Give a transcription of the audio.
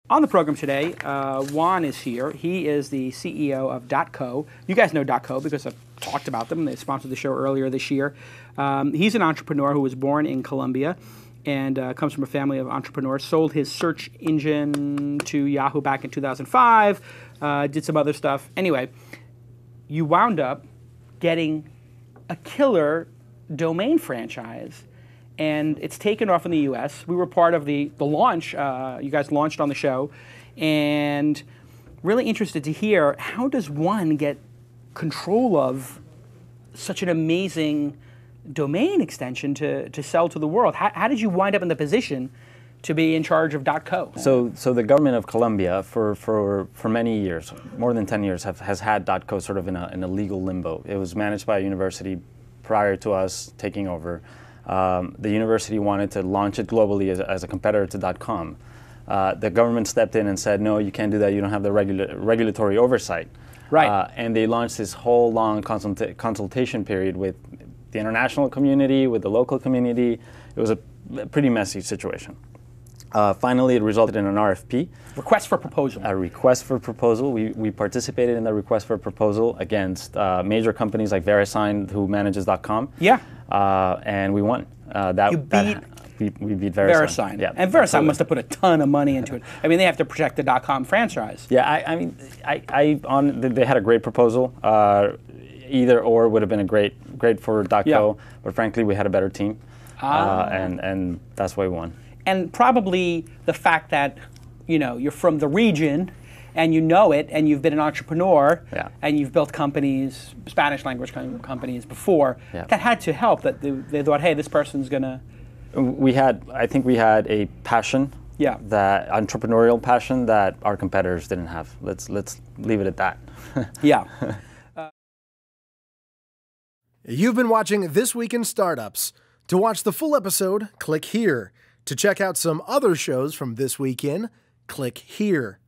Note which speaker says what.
Speaker 1: On the program today, Juan is here. He is the CEO of .co. You guys know .co because I've talked about them. They sponsored the show earlier this year. He's an entrepreneur who was born in Colombia and comes from a family of entrepreneurs. Sold his search engine to Yahoo back in 2005. Did some other stuff. Anyway, you wound up getting a killer domain franchise. And it's taken off in the U.S. We were part of the launch. You guys launched on the show. And really interested to hear, how does one get control of such an amazing domain extension to sell to the world? How did you wind up in the position to be in charge of .co?
Speaker 2: So the government of Colombia, for many years, more than 10 years, has had .co sort of in a legal limbo. It was managed by a university prior to us taking over. The university wanted to launch it globally as a competitor to .com. The government stepped in and said, no, you can't do that. You don't have the regulatory oversight.
Speaker 1: Right.
Speaker 2: And they launched this whole long consultation period with the international community, with the local community. It was a pretty messy situation. Finally, it resulted in an RFP.
Speaker 1: Request for proposal.
Speaker 2: A request for proposal. We participated in the request for proposal against major companies like VeriSign, who manages .com.
Speaker 1: Yeah.
Speaker 2: And we won. We beat VeriSign.
Speaker 1: VeriSign.
Speaker 2: Yeah,
Speaker 1: and VeriSign
Speaker 2: absolutely.
Speaker 1: must have put a ton of money into it. I mean, they have to protect the .com franchise.
Speaker 2: Yeah, they had a great proposal. Either or would have been great for .co,
Speaker 1: Yeah.
Speaker 2: but frankly, we had a better team, and that's why we won.
Speaker 1: And probably the fact that, you're from the region and you know it and you've been an entrepreneur and you've built companies, Spanish language companies before, that had to help, that they thought, hey, this person's going to...
Speaker 2: I think we had a passion, that entrepreneurial passion that our competitors didn't have. Let's leave it at that.
Speaker 1: Yeah.
Speaker 3: You've been watching This Week in Startups. To watch the full episode, click here. To check out some other shows from This Week In, click here.